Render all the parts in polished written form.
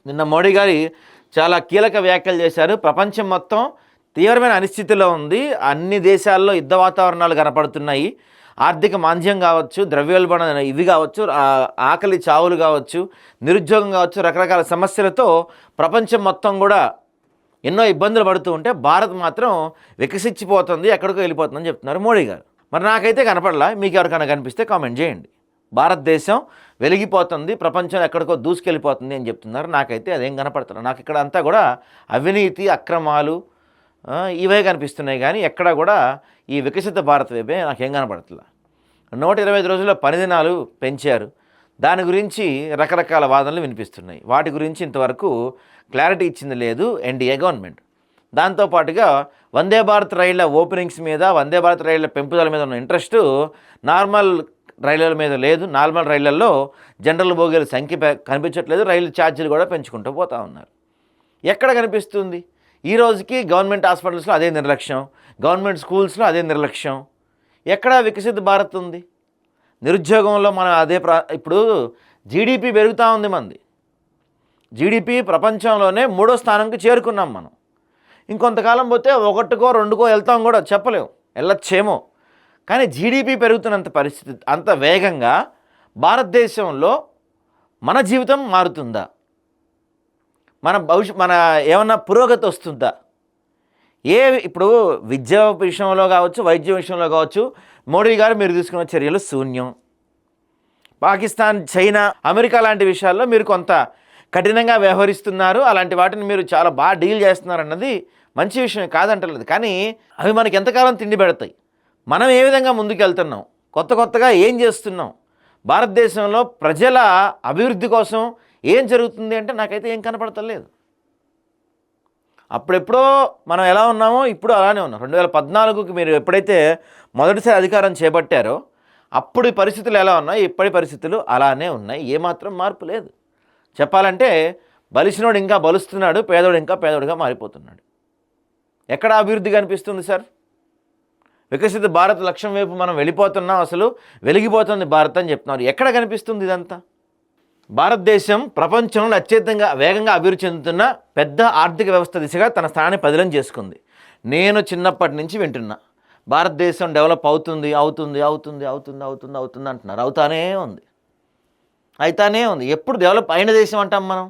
నిన్న మోడీ గారి చాలా కీలక వ్యాఖ్యలు చేశారు. ప్రపంచం మొత్తం తీవ్రమైన అనిశ్చితిలో ఉంది. అన్ని దేశాల్లో యుద్ధ వాతావరణాలు కనపడుతున్నాయి. ఆర్థిక మాంద్యం కావచ్చు, ద్రవ్యోల్బణం ఇవి కావచ్చు, ఆకలి చావులు కావచ్చు, నిరుద్యోగం కావచ్చు, రకరకాల సమస్యలతో ప్రపంచం మొత్తం కూడా ఎన్నో ఇబ్బందులు పడుతూ ఉంటే భారత్ మాత్రం వికసించిపోతుంది, ఎక్కడికో వెళ్ళిపోతుందని చెప్తున్నారు మోడీ గారు. మరి నాకైతే కనపడలా, మీకు ఎవరికైనా కనిపిస్తే కామెంట్ చేయండి. భారతదేశం వెలిగిపోతుంది, ప్రపంచం ఎక్కడికో దూసుకెళ్ళిపోతుంది అని చెప్తున్నారు. నాకైతే అదేం కనపడుతున్నారు. నాకు ఇక్కడ అంతా కూడా అవినీతి, అక్రమాలు ఇవే కనిపిస్తున్నాయి, కానీ ఎక్కడ కూడా ఈ వికసిత భారత్ వైపే నాకేం కనపడుతుందా. 125 రోజుల్లో పని దినాలు పెంచారు, దాని గురించి రకరకాల వాదనలు వినిపిస్తున్నాయి. వాటి గురించి ఇంతవరకు క్లారిటీ ఇచ్చింది లేదు ఎన్డీఏ గవర్నమెంట్. దాంతోపాటుగా వందే భారత్ రైళ్ల ఓపెనింగ్స్ మీద, వందే భారత్ రైళ్ల పెంపుదల మీద ఉన్న ఇంట్రెస్టు నార్మల్ రైళ్ల మీద లేదు. నార్మల్ రైళ్లలో జనరల్ బోగీల సంఖ్య కనిపించట్లేదు, రైలు ఛార్జీలు కూడా పెంచుకుంటూ పోతూ ఉన్నారు. ఎక్కడ కనిపిస్తుంది? ఈ రోజుకి గవర్నమెంట్ హాస్పిటల్స్లో అదే నిర్లక్ష్యం, గవర్నమెంట్ స్కూల్స్లో అదే నిర్లక్ష్యం. ఎక్కడ వికసిత భారత్ ఉంది? నిరుద్యోగంలో మనం అదే ఇప్పుడు జీడిపి పెరుగుతూ ఉంది. మంది జీడిపి ప్రపంచంలోనే 3వ స్థానంకి చేరుకున్నాం మనం. ఇంకొంతకాలం పోతే 1కో 2కో వెళ్తాం కూడా చెప్పలేము, వెళ్ళొచ్చేమో. కానీ జీడిపి పెరుగుతున్నంత పరిస్థితి, అంత వేగంగా భారతదేశంలో మన జీవితం మారుతుందా? మన ఏమన్నా పురోగతి వస్తుందా? ఇప్పుడు విద్య విషయంలో కావచ్చు, వైద్య విషయంలో కావచ్చు, మోడీ గారు మీరు తీసుకున్న చర్యలు శూన్యం. పాకిస్తాన్, చైనా, అమెరికా లాంటి విషయాల్లో మీరు కొంత కఠినంగా వ్యవహరిస్తున్నారు, అలాంటి వాటిని మీరు చాలా బాగా డీల్ చేస్తున్నారు అన్నది మంచి విషయం కాదంటలేదు. కానీ అవి మనకి ఎంతకాలం తిండి పెడతాయి? మనం ఏ విధంగా ముందుకు వెళ్తున్నాం, కొత్తగా ఏం చేస్తున్నాం, భారతదేశంలో ప్రజల అభివృద్ధి కోసం ఏం జరుగుతుంది అంటే నాకైతే ఏం కనపడతలేదు. అప్పుడెప్పుడో మనం ఎలా ఉన్నామో ఇప్పుడు అలానే ఉన్నాం. 2014కి మీరు ఎప్పుడైతే మొదటిసారి అధికారం చేపట్టారో అప్పుడు పరిస్థితులు ఎలా ఉన్నాయి, ఇప్పటి పరిస్థితులు అలానే ఉన్నాయి. ఏమాత్రం మార్పు లేదు. చెప్పాలంటే బలిసినోడు ఇంకా బలుస్తున్నాడు, పేదోడు ఇంకా పేదోడుగా మారిపోతున్నాడు. ఎక్కడ అభివృద్ధి కనిపిస్తుంది సార్? వికసిత భారత్ లక్ష్యం వైపు మనం వెళ్ళిపోతున్నాం, అసలు వెలిగిపోతుంది భారత్ అని చెప్తున్నారు. ఎక్కడ కనిపిస్తుంది ఇదంతా? భారతదేశం ప్రపంచంలో అత్యంతంగా వేగంగా అభివృద్ధి చెందుతున్న పెద్ద ఆర్థిక వ్యవస్థ దిశగా తన స్థానాన్ని పదిలం చేసుకుంది. నేను చిన్నప్పటి నుంచి వింటున్నా, భారతదేశం డెవలప్ అవుతుంది అవుతుంది అవుతుంది అవుతుంది అవుతుంది అవుతుంది అంటున్నారు. అవుతానే ఉంది. ఎప్పుడు డెవలప్ అయిన దేశం అంటాం మనం?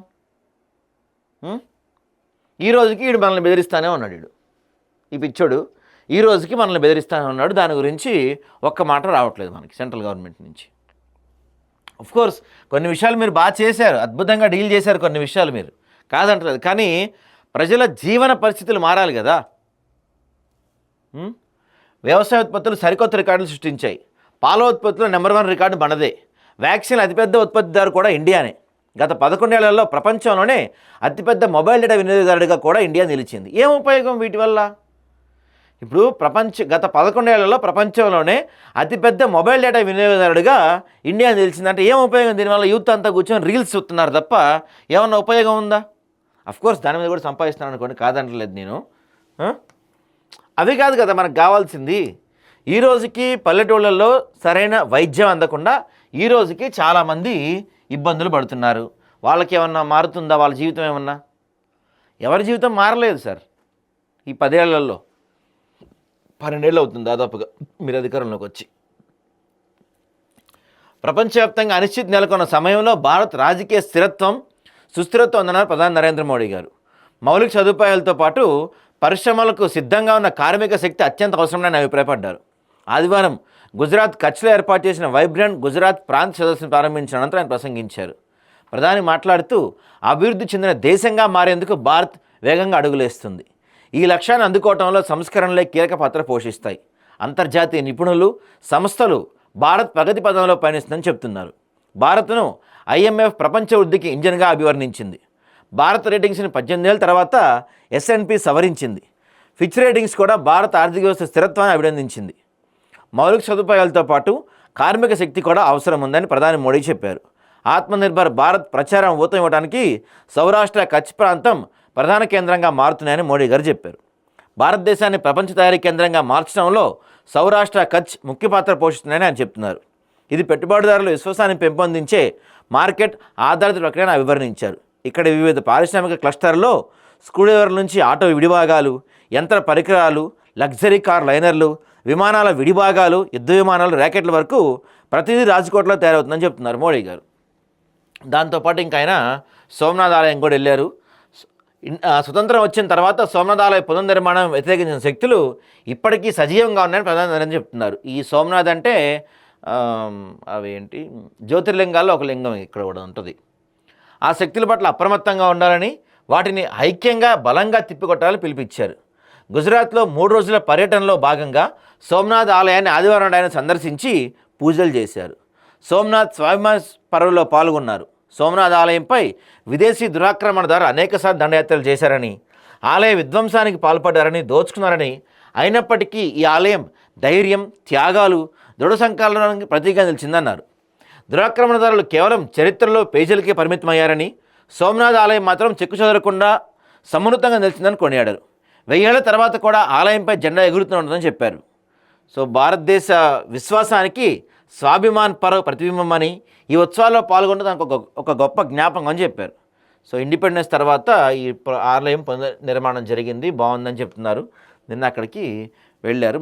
ఈ రోజుకి వీడు మనల్ని బెదిరిస్తానే ఉన్నాడు. ఈ పిచ్చోడు ఈ రోజుకి మనల్ని బెదిరిస్తానే ఉన్నాడు. దాని గురించి ఒక్క మాట రావట్లేదు మనకి సెంట్రల్ గవర్నమెంట్ నుంచి. కోర్స్ కొన్ని విషయాలు మీరు బాగా చేశారు, అద్భుతంగా డీల్ చేశారు, కొన్ని విషయాలు మీరు కాదంటలేదు. కానీ ప్రజల జీవన పరిస్థితులు మారాలి కదా. వ్యవసాయ ఉత్పత్తులు సరికొత్త రికార్డులు సృష్టించాయి. పాల ఉత్పత్తులు నెంబర్ 1 రికార్డు మనదే. వ్యాక్సిన్ అతిపెద్ద ఉత్పత్తిదారు కూడా ఇండియానే. గత 11 ఏళ్లలో ప్రపంచంలోనే అతిపెద్ద మొబైల్ డేటా వినియోగదారుడిగా కూడా ఇండియా నిలిచింది. ఏం ఉపయోగం వీటి వల్ల? ఇప్పుడు గత 11 ఏళ్లలో ప్రపంచంలోనే అతిపెద్ద మొబైల్ డేటా వినియోగదారుడిగా ఇండియా నిలిచిందంటే ఏం ఉపయోగం? దీనివల్ల యూత్ అంతా కూర్చొని రీల్స్ చూస్తున్నారు తప్ప ఏమన్నా ఉపయోగం ఉందా? అఫ్కోర్స్ దాని మీద కూడా సంపాదిస్తున్నాను అనుకోండి, కాదంటలేదు నేను. అవి కాదు కదా మనకు కావాల్సింది. ఈ రోజుకి పల్లెటూళ్ళల్లో సరైన వైద్యం అందకుండా ఈ రోజుకి చాలామంది ఇబ్బందులు పడుతున్నారు. వాళ్ళకి ఏమన్నా మారుతుందా? వాళ్ళ జీవితం ఏమన్నా? ఎవరి జీవితం మారలేదు సార్. ఈ 10 ఏళ్లలో 12 ఏళ్ళు అవుతుంది దాదాపుగా మీరు అధికారంలోకి వచ్చి. ప్రపంచవ్యాప్తంగా అనిశ్చితి నెలకొన్న సమయంలో భారత్ రాజకీయ సుస్థిరత్వం ఉందన్నారు ప్రధాని నరేంద్ర మోడీ గారు. మౌలిక సదుపాయాలతో పాటు పరిశ్రమలకు సిద్ధంగా ఉన్న కార్మిక శక్తి అత్యంత అవసరమని అభిప్రాయపడ్డారు. ఆదివారం గుజరాత్ కచ్లో ఏర్పాటు చేసిన వైబ్రెంట్ గుజరాత్ ప్రాంత సదస్సును ప్రారంభించిన అనంతరం ఆయన ప్రసంగించారు. ప్రధాని మాట్లాడుతూ అభివృద్ధి చెందిన దేశంగా మారేందుకు భారత్ వేగంగా అడుగులేస్తుంది. ఈ లక్ష్యాన్ని అందుకోవడంలో సంస్కరణలే కీలక పాత్ర పోషిస్తాయి. అంతర్జాతీయ నిపుణులు, సంస్థలు భారత్ ప్రగతి పదంలో పయనిస్తుందని చెప్తున్నారు. భారత్ను IMF ప్రపంచ వృద్ధికి ఇంజన్గా అభివర్ణించింది. భారత్ రేటింగ్స్ని 18 ఏళ్ల తర్వాత S&P సవరించింది. ఫిచ్ రేటింగ్స్ కూడా భారత ఆర్థిక వ్యవస్థ స్థిరత్వాన్ని అభినందించింది. మౌలిక సదుపాయాలతో పాటు కార్మిక శక్తి కూడా అవసరం ఉందని ప్రధాని మోడీ చెప్పారు. ఆత్మనిర్భర్ భారత్ ప్రచారం ఊతం ఇవ్వడానికి సౌరాష్ట్ర కచ్ ప్రాంతం ప్రధాన కేంద్రంగా మారుతున్నాయని మోడీ గారు చెప్పారు. భారతదేశాన్ని ప్రపంచ తయారీ కేంద్రంగా మార్చడంలో సౌరాష్ట్ర కచ్ ముఖ్య పాత్ర పోషిస్తున్నాయని ఆయన చెప్తున్నారు. ఇది పెట్టుబడిదారుల విశ్వాసాన్ని పెంపొందించే మార్కెట్ ఆధారిత ప్రక్రియను వివరించారు. ఇక్కడ వివిధ పారిశ్రామిక క్లస్టర్లో స్క్రూడ్రైవర్ల నుంచి ఆటో విడిభాగాలు, యంత్ర పరికరాలు, లగ్జరీ కార్ లైనర్లు, విమానాల విడిభాగాలు, యుద్ధ విమానాలు, ర్యాకెట్ల వరకు ప్రతిదీ రాజ్కోట్లో తయారవుతుందని చెప్తున్నారు మోడీ గారు. దాంతోపాటు ఇంకా ఆయన సోమనాథ్ ఆలయం కూడా వెళ్ళారు. స్వతంత్రం వచ్చిన తర్వాత సోమనాథ్ ఆలయ పునర్నిర్మాణం వ్యతిరేకించిన శక్తులు ఇప్పటికీ సజీవంగా ఉన్నాయని ప్రధాని నరేంద్ర చెప్తున్నారు. ఈ సోమనాథ్ అంటే అవి ఏంటి, జ్యోతిర్లింగాల్లో ఒక లింగం ఇక్కడ కూడా ఉంటుంది. ఆ శక్తుల పట్ల అప్రమత్తంగా ఉండాలని, వాటిని ఐక్యంగా బలంగా తిప్పికొట్టాలని పిలిపించారు. గుజరాత్లో 3 రోజుల పర్యటనలో భాగంగా సోమనాథ్ ఆలయాన్ని ఆదివారం ఆయన సందర్శించి పూజలు చేశారు. సోమనాథ్ స్వాభిమాన్ పర్వలో పాల్గొన్నారు. సోమనాథ్ ఆలయంపై విదేశీ దురాక్రమణదారు అనేకసార్లు దండయాత్రలు చేశారని, ఆలయ విధ్వంసానికి పాల్పడ్డారని, దోచుకున్నారని, అయినప్పటికీ ఈ ఆలయం ధైర్యం, త్యాగాలు, దృఢ సంకల్పానికి ప్రతీకగా నిలిచిందన్నారు. దురాక్రమణదారులు కేవలం చరిత్రలో పేజీలకే పరిమితమయ్యారని, సోమనాథ్ ఆలయం మాత్రం చెక్కు చెదరకుండా సమున్నతంగా నిలిచిందని కొనియాడారు. 1000 ఏళ్ల తర్వాత కూడా ఆలయంపై జెండా ఎగురుతూ ఉంటుందని చెప్పారు. సో భారతదేశ విశ్వాసానికి స్వాభిమాన్ పర్వ్ ప్రతిబింబం అని, ఈ ఉత్సవాల్లో పాల్గొన్న దానికి ఒక గొప్ప జ్ఞాపకం అని చెప్పారు. సో ఇండిపెండెన్స్ తర్వాత ఈ ఆలయం పునర్నిర్మాణం జరిగింది, బాగుందని చెప్తున్నారు. నిన్న అక్కడికి వెళ్ళారు.